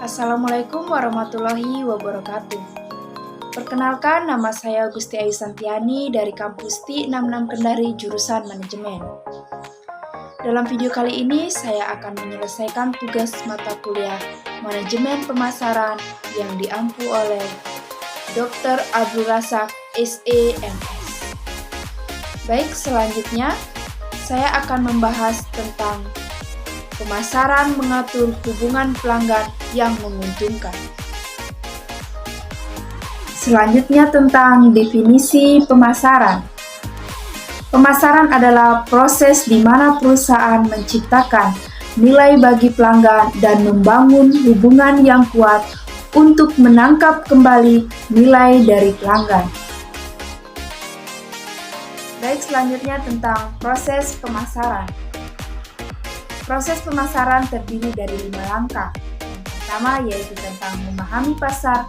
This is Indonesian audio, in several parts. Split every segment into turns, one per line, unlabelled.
Assalamualaikum warahmatullahi wabarakatuh. Perkenalkan, nama saya Gusti Ayu Santiani dari Kampus T66 Kendari jurusan Manajemen. Dalam video kali ini, saya akan menyelesaikan tugas mata kuliah Manajemen Pemasaran yang diampu oleh Dr. Abdul Razak, SEMS. Baik, selanjutnya saya akan membahas tentang pemasaran mengatur hubungan pelanggan yang menguntungkan. Selanjutnya tentang definisi pemasaran. Pemasaran adalah proses di mana perusahaan menciptakan nilai bagi pelanggan dan membangun hubungan yang kuat untuk menangkap kembali nilai dari pelanggan. Baik, selanjutnya tentang proses pemasaran. Proses pemasaran terdiri dari 5 langkah. Yang pertama yaitu tentang memahami pasar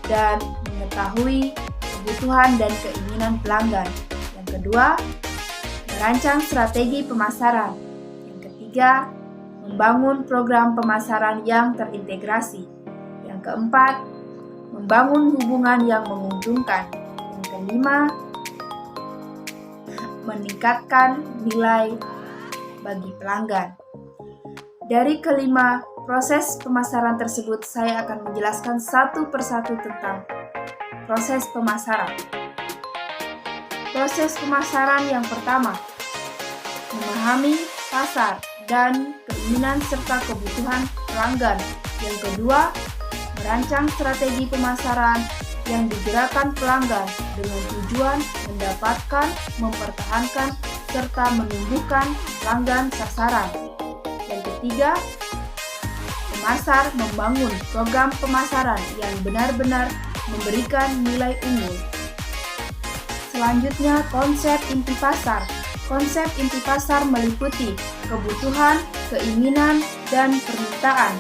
dan mengetahui kebutuhan dan keinginan pelanggan. Yang kedua, merancang strategi pemasaran. Yang ketiga, membangun program pemasaran yang terintegrasi. Yang keempat, membangun hubungan yang menguntungkan. Yang kelima, meningkatkan nilai bagi pelanggan. Dari kelima proses pemasaran tersebut, saya akan menjelaskan satu persatu tentang proses pemasaran. Proses pemasaran yang pertama, memahami pasar dan keinginan serta kebutuhan pelanggan. Yang kedua, merancang strategi pemasaran yang digerakkan pelanggan dengan tujuan mendapatkan, mempertahankan, serta menumbuhkan pelanggan sasaran. Yang ketiga, pemasar membangun program pemasaran yang benar-benar memberikan nilai unggul. Selanjutnya, konsep inti pasar. Konsep inti pasar meliputi kebutuhan, keinginan, dan permintaan.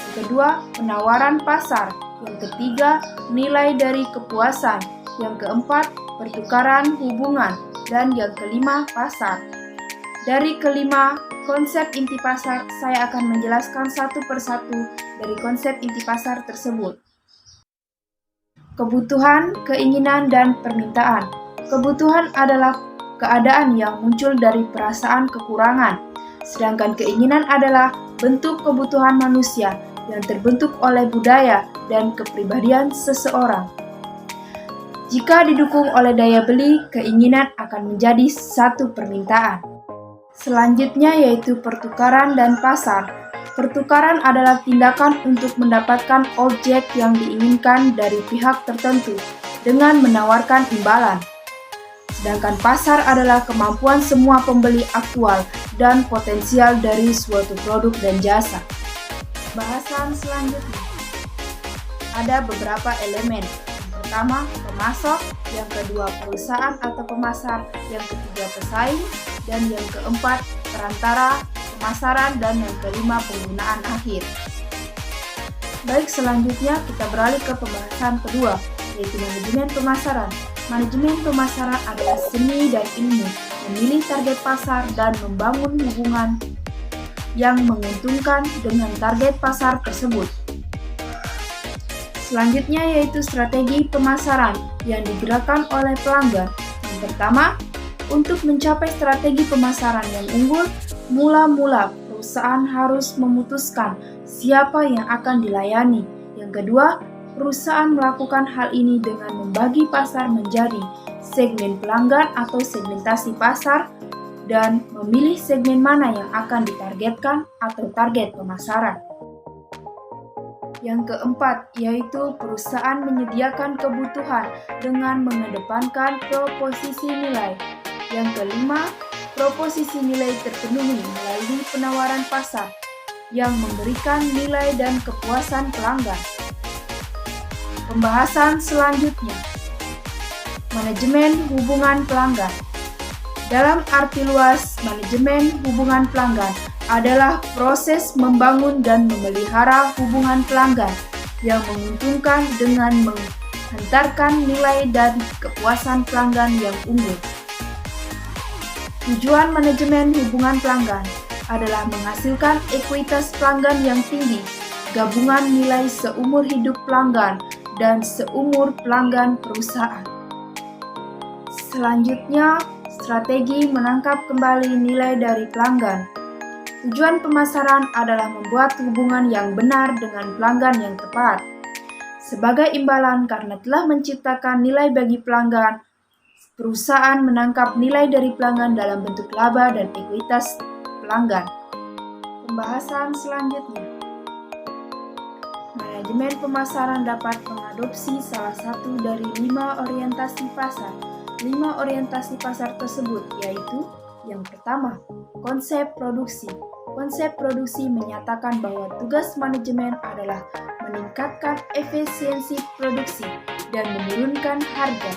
Yang kedua, penawaran pasar. Yang ketiga, nilai dari kepuasan. Yang keempat, pertukaran hubungan. Dan yang kelima, pasar. Dari kelima konsep inti pasar, saya akan menjelaskan satu persatu dari konsep inti pasar tersebut. Kebutuhan, keinginan, dan permintaan. Kebutuhan adalah keadaan yang muncul dari perasaan kekurangan, sedangkan keinginan adalah bentuk kebutuhan manusia yang terbentuk oleh budaya dan kepribadian seseorang. Jika didukung oleh daya beli, keinginan akan menjadi satu permintaan. Selanjutnya yaitu pertukaran dan pasar. Pertukaran adalah tindakan untuk mendapatkan objek yang diinginkan dari pihak tertentu dengan menawarkan imbalan. Sedangkan pasar adalah kemampuan semua pembeli aktual dan potensial dari suatu produk dan jasa. Bahasan selanjutnya. Ada beberapa elemen. Yang pertama, pemasok, yang kedua perusahaan atau pemasar, yang ketiga pesaing, dan yang keempat perantara pemasaran, dan yang kelima penggunaan akhir. Baik, selanjutnya kita beralih ke pembahasan kedua, yaitu manajemen pemasaran. Manajemen pemasaran adalah seni dan ilmu memilih target pasar dan membangun hubungan yang menguntungkan dengan target pasar tersebut. Selanjutnya yaitu strategi pemasaran yang digerakkan oleh pelanggan. Yang pertama, untuk mencapai strategi pemasaran yang unggul, mula-mula perusahaan harus memutuskan siapa yang akan dilayani. Yang kedua, perusahaan melakukan hal ini dengan membagi pasar menjadi segmen pelanggan atau segmentasi pasar dan memilih segmen mana yang akan ditargetkan atau target pemasaran. Yang keempat, yaitu perusahaan menyediakan kebutuhan dengan mengedepankan proposisi nilai. Yang kelima, proposisi nilai terpenuhi melalui penawaran pasar yang memberikan nilai dan kepuasan pelanggan. Pembahasan selanjutnya, manajemen hubungan pelanggan. Dalam arti luas, manajemen hubungan pelanggan adalah proses membangun dan memelihara hubungan pelanggan yang menguntungkan dengan menghantarkan nilai dan kepuasan pelanggan yang unggul. Tujuan manajemen hubungan pelanggan adalah menghasilkan ekuitas pelanggan yang tinggi gabungan nilai seumur hidup pelanggan dan seumur pelanggan perusahaan. Selanjutnya, strategi menangkap kembali nilai dari pelanggan. Tujuan pemasaran adalah membuat hubungan yang benar dengan pelanggan yang tepat. Sebagai imbalan karena telah menciptakan nilai bagi pelanggan, perusahaan menangkap nilai dari pelanggan dalam bentuk laba dan ekuitas pelanggan. Pembahasan selanjutnya. Manajemen pemasaran dapat mengadopsi salah satu dari 5 orientasi pasar. 5 orientasi pasar tersebut yaitu: yang pertama, konsep produksi. Konsep produksi menyatakan bahwa tugas manajemen adalah meningkatkan efisiensi produksi dan menurunkan harga.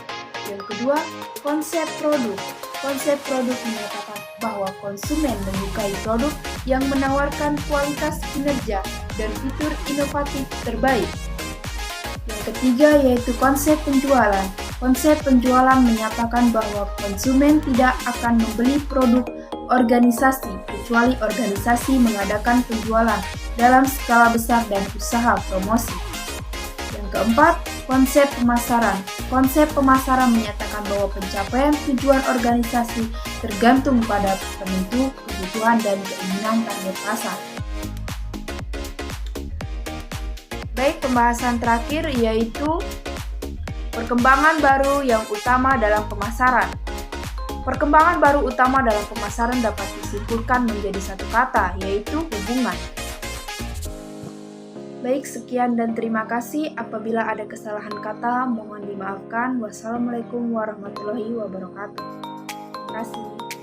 Yang kedua, konsep produk. Konsep produk menyatakan bahwa konsumen menyukai produk yang menawarkan kualitas kinerja dan fitur inovatif terbaik. Yang ketiga yaitu konsep penjualan. Konsep penjualan menyatakan bahwa konsumen tidak akan membeli produk organisasi kecuali organisasi mengadakan penjualan dalam skala besar dan usaha promosi. Yang keempat, konsep pemasaran. Konsep pemasaran menyatakan bahwa pencapaian tujuan organisasi tergantung pada penentu kebutuhan dan keinginan target pasar. Baik, pembahasan terakhir yaitu perkembangan baru yang utama dalam pemasaran. Perkembangan baru utama dalam pemasaran dapat disimpulkan menjadi satu kata, yaitu hubungan. Baik, sekian dan terima kasih. Apabila ada kesalahan kata, mohon dimaafkan. Wassalamualaikum warahmatullahi wabarakatuh. Terima kasih.